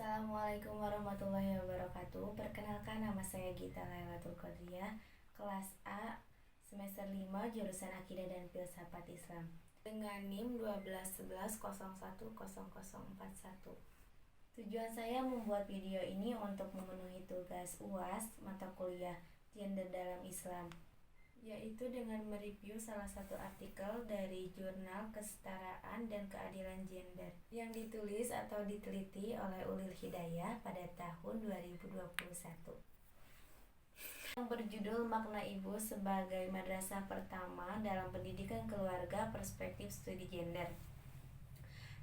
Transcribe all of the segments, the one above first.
Assalamualaikum warahmatullahi wabarakatuh. Perkenalkan, nama saya Gita Lailatul Qadriyah, kelas A, semester 5, jurusan Akidah dan Filsafat Islam, dengan NIM 1211010041. Tujuan saya membuat video ini untuk memenuhi tugas UAS mata kuliah Gender dalam Islam, yaitu dengan mereview salah satu artikel dari jurnal Kesetaraan dan Keadilan Gender yang ditulis atau diteliti oleh Ulil Hidayah pada tahun 2021, yang berjudul Makna Ibu sebagai Madrasah Pertama dalam Pendidikan Keluarga Perspektif Studi Gender.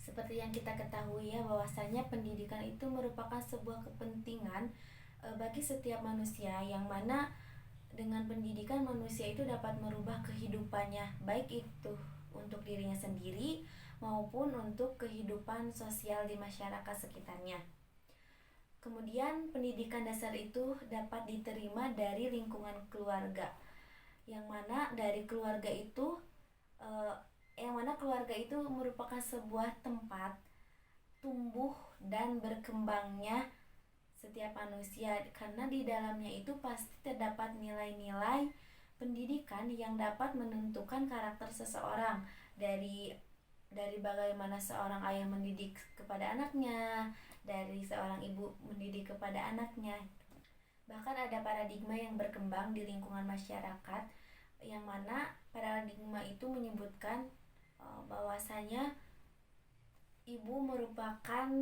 Seperti yang kita ketahui ya, bahwasanya pendidikan itu merupakan sebuah kepentingan bagi setiap manusia, yang mana dengan pendidikan manusia itu dapat merubah kehidupannya, baik itu untuk dirinya sendiri maupun untuk kehidupan sosial di masyarakat sekitarnya. Kemudian pendidikan dasar itu dapat diterima dari lingkungan keluarga, yang mana dari keluarga itu merupakan sebuah tempat tumbuh dan berkembangnya setiap manusia, karena di dalamnya itu pasti terdapat nilai-nilai pendidikan yang dapat menentukan karakter seseorang, dari bagaimana seorang ayah mendidik kepada anaknya, dari seorang ibu mendidik kepada anaknya. Bahkan ada paradigma yang berkembang di lingkungan masyarakat, yang mana paradigma itu menyebutkan bahwasanya ibu merupakan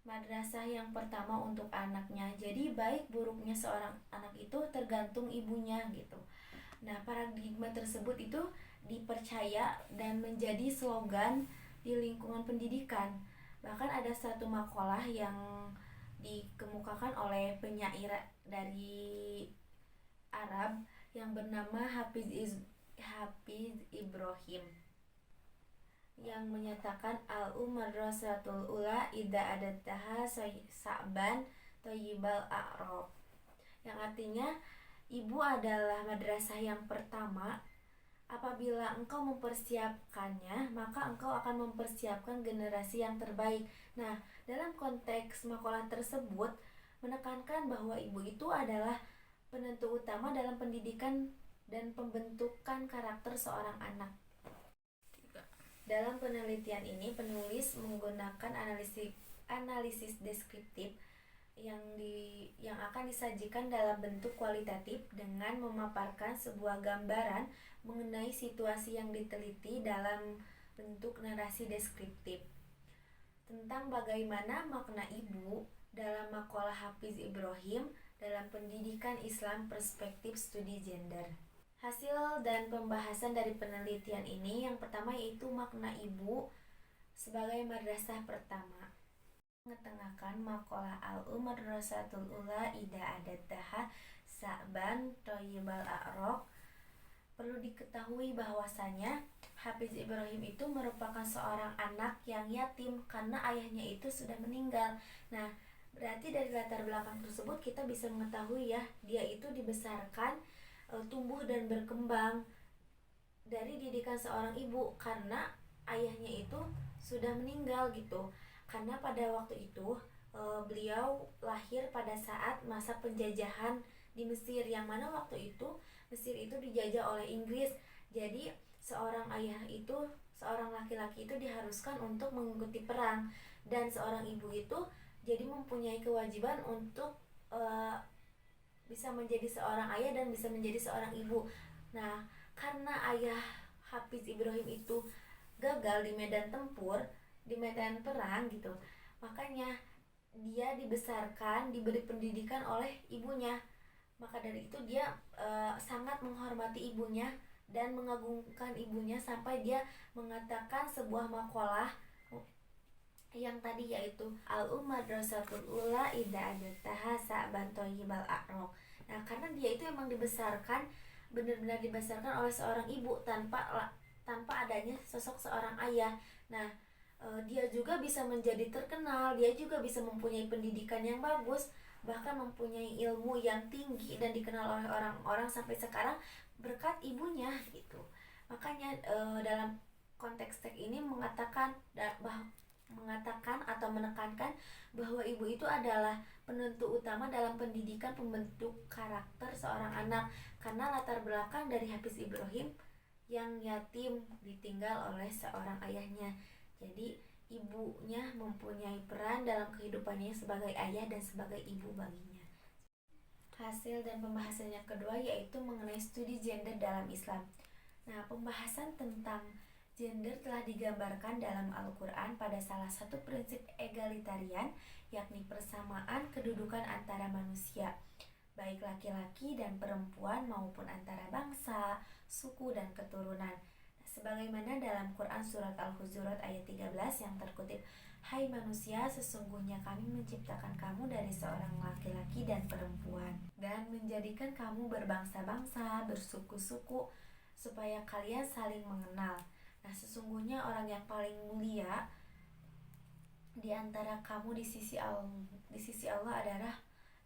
madrasah yang pertama untuk anaknya. Jadi baik buruknya seorang anak itu tergantung ibunya gitu. Nah, paradigma tersebut itu dipercaya dan menjadi slogan di lingkungan pendidikan. Bahkan ada satu makalah yang dikemukakan oleh penyair dari Arab yang bernama Hafiz Ibrahim, yang menyatakan al-madrasatul ula idza adattaha sa'ban thayyibal a'rab, yang artinya ibu adalah madrasah yang pertama. Apabila engkau mempersiapkannya, maka engkau akan mempersiapkan generasi yang terbaik. Nah, dalam konteks makalah tersebut menekankan bahwa ibu itu adalah penentu utama dalam pendidikan dan pembentukan karakter seorang anak. Dalam penelitian ini, penulis menggunakan analisis deskriptif yang akan disajikan dalam bentuk kualitatif dengan memaparkan sebuah gambaran mengenai situasi yang diteliti dalam bentuk narasi deskriptif tentang bagaimana makna ibu dalam makalah Hafiz Ibrahim dalam Pendidikan Islam Perspektif Studi Gender. Hasil dan pembahasan dari penelitian ini, yang pertama yaitu makna ibu sebagai madrasah pertama. Mengetengahkan makalah al-madrasatul ula idza adattaha sa'ban thayyibal a'raq, perlu diketahui bahwasanya Hafiz Ibrahim itu merupakan seorang anak yang yatim karena ayahnya itu sudah meninggal. Nah, berarti dari latar belakang tersebut kita bisa mengetahui ya, dia itu dibesarkan, tumbuh dan berkembang dari didikan seorang ibu karena ayahnya itu sudah meninggal gitu. Karena pada waktu itu beliau lahir pada saat masa penjajahan di Mesir, yang mana waktu itu Mesir itu dijajah oleh Inggris. Jadi seorang laki-laki itu diharuskan untuk mengikuti perang, dan seorang ibu itu jadi mempunyai kewajiban untuk bisa menjadi seorang ayah dan bisa menjadi seorang ibu. Nah, karena ayah Hafiz Ibrahim itu gagal di medan tempur, di medan perang gitu, makanya dia dibesarkan, diberi pendidikan oleh ibunya. Maka dari itu dia sangat menghormati ibunya dan mengagungkan ibunya, sampai dia mengatakan sebuah makalah yang tadi, yaitu al-madrasatul ula idza adattaha sa'ban thayyibal a'raq. Nah, karena dia itu emang dibesarkan, benar-benar dibesarkan oleh seorang ibu tanpa adanya sosok seorang ayah. Nah, dia juga bisa menjadi terkenal, dia juga bisa mempunyai pendidikan yang bagus, bahkan mempunyai ilmu yang tinggi dan dikenal oleh orang-orang sampai sekarang berkat ibunya gitu. Makanya dalam konteks teks ini mengatakan mengatakan atau menekankan bahwa ibu itu adalah penentu utama dalam pendidikan pembentuk karakter seorang anak, karena latar belakang dari Hafiz Ibrahim yang yatim ditinggal oleh seorang ayahnya. Jadi ibunya mempunyai peran dalam kehidupannya sebagai ayah dan sebagai ibu baginya. Hasil dan pembahasan yang kedua yaitu mengenai studi gender dalam Islam. Nah, pembahasan tentang gender telah digambarkan dalam Al-Quran pada salah satu prinsip egalitarian, yakni persamaan kedudukan antara manusia, baik laki-laki dan perempuan maupun antara bangsa, suku, dan keturunan. Sebagaimana dalam Quran Surat Al-Hujurat ayat 13 yang terkutip, "Hai manusia, sesungguhnya kami menciptakan kamu dari seorang laki-laki dan perempuan, dan menjadikan kamu berbangsa-bangsa, bersuku-suku, supaya kalian saling mengenal. Nah, sesungguhnya orang yang paling mulia di antara kamu di sisi Allah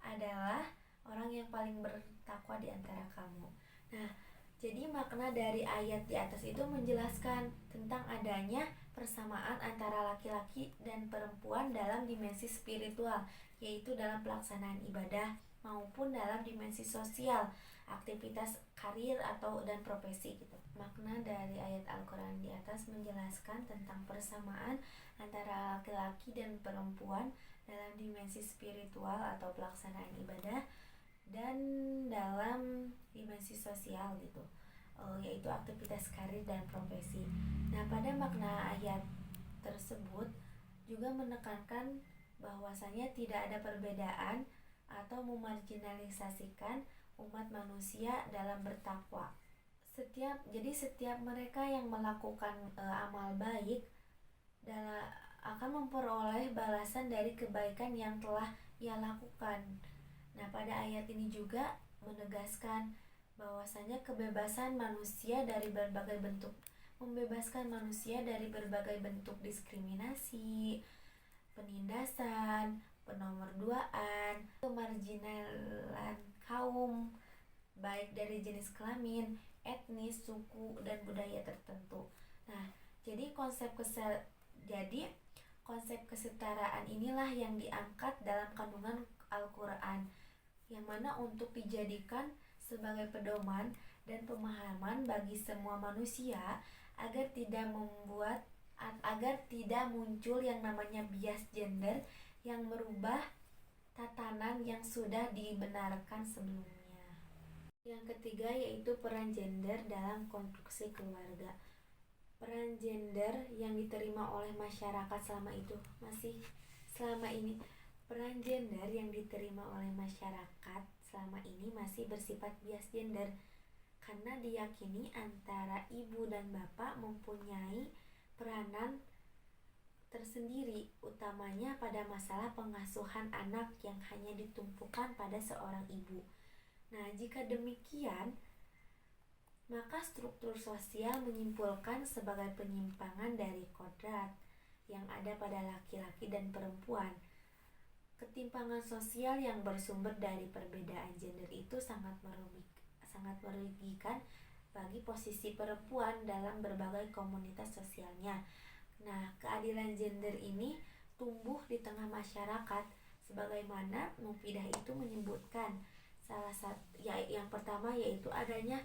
adalah orang yang paling bertakwa di antara kamu." Nah, jadi makna dari ayat di atas itu menjelaskan tentang adanya persamaan antara laki-laki dan perempuan dalam dimensi spiritual, yaitu dalam pelaksanaan ibadah maupun dalam dimensi sosial, aktivitas karir dan profesi gitu. Makna dari ayat Al-Quran di atas menjelaskan tentang persamaan antara laki-laki dan perempuan dalam dimensi spiritual atau pelaksanaan ibadah dan dalam dimensi sosial gitu, yaitu aktivitas karir dan profesi. Nah, pada makna ayat tersebut juga menekankan bahwasanya tidak ada perbedaan atau memarginalisasikan umat manusia dalam bertakwa. Setiap mereka yang melakukan amal baik akan memperoleh balasan dari kebaikan yang telah ia lakukan. Nah, pada ayat ini juga menegaskan bahwasanya membebaskan manusia dari berbagai bentuk diskriminasi, penindasan, penomorduaan, kemarginalan kaum, baik dari jenis kelamin, etnis, suku, dan budaya tertentu. Nah, jadi konsep kesetaraan inilah yang diangkat dalam kandungan Al-Quran, yang mana untuk dijadikan sebagai pedoman dan pemahaman bagi semua manusia agar tidak muncul yang namanya bias gender yang merubah tatanan yang sudah dibenarkan sebelumnya. Yang ketiga yaitu peran gender dalam konstruksi keluarga. Peran gender yang diterima oleh masyarakat peran gender yang diterima oleh masyarakat selama ini masih bersifat bias gender, karena diyakini antara ibu dan bapak mempunyai peranan tersendiri, utamanya pada masalah pengasuhan anak yang hanya ditumpukan pada seorang ibu. Nah, jika demikian, maka struktur sosial menyimpulkan sebagai penyimpangan dari kodrat yang ada pada laki-laki dan perempuan. Ketimpangan sosial yang bersumber dari perbedaan gender itu sangat merugikan bagi posisi perempuan dalam berbagai komunitas sosialnya. Nah, keadilan gender ini tumbuh di tengah masyarakat sebagaimana Mufidah itu menyebutkan. Yang pertama yaitu adanya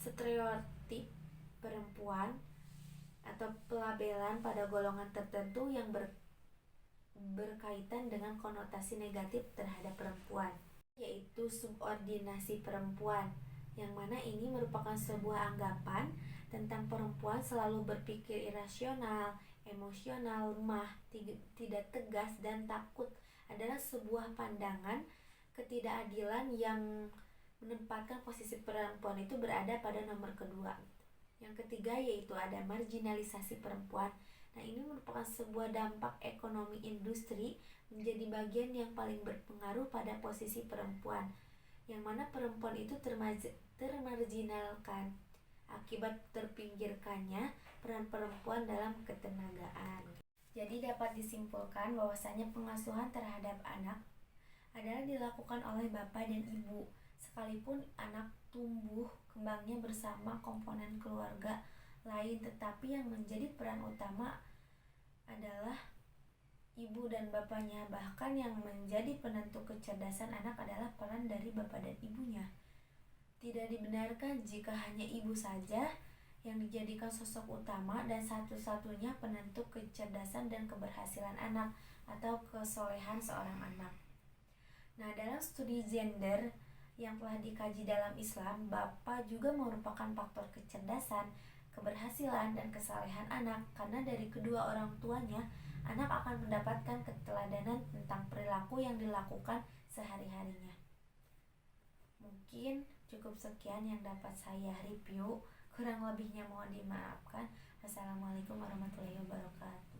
stereotip perempuan atau pelabelan pada golongan tertentu yang berkaitan dengan konotasi negatif terhadap perempuan, yaitu subordinasi perempuan, yang mana ini merupakan sebuah anggapan tentang perempuan selalu berpikir irasional, emosional, lemah, tidak tegas, dan takut adalah sebuah pandangan ketidakadilan yang menempatkan posisi perempuan itu berada pada nomor kedua. Yang ketiga yaitu ada marginalisasi perempuan. Nah, ini merupakan sebuah dampak ekonomi industri menjadi bagian yang paling berpengaruh pada posisi perempuan, yang mana perempuan itu termarginalkan akibat terpinggirkannya peran perempuan dalam ketenagaan. Jadi dapat disimpulkan bahwasanya pengasuhan terhadap anak adalah dilakukan oleh bapak dan ibu, sekalipun anak tumbuh kembangnya bersama komponen keluarga lain, tetapi yang menjadi peran utama adalah ibu dan bapaknya. Bahkan yang menjadi penentu kecerdasan anak adalah peran dari bapak dan ibunya. Tidak dibenarkan jika hanya ibu saja yang dijadikan sosok utama dan satu-satunya penentu kecerdasan dan keberhasilan anak atau kesolehan seorang anak. Nah, dalam studi gender yang telah dikaji dalam Islam, bapak juga merupakan faktor kecerdasan, keberhasilan, dan kesalehan anak karena dari kedua orang tuanya, anak akan mendapatkan keteladanan tentang perilaku yang dilakukan sehari-harinya. Mungkin cukup sekian yang dapat saya review, kurang lebihnya mohon dimaafkan. Wassalamualaikum warahmatullahi wabarakatuh.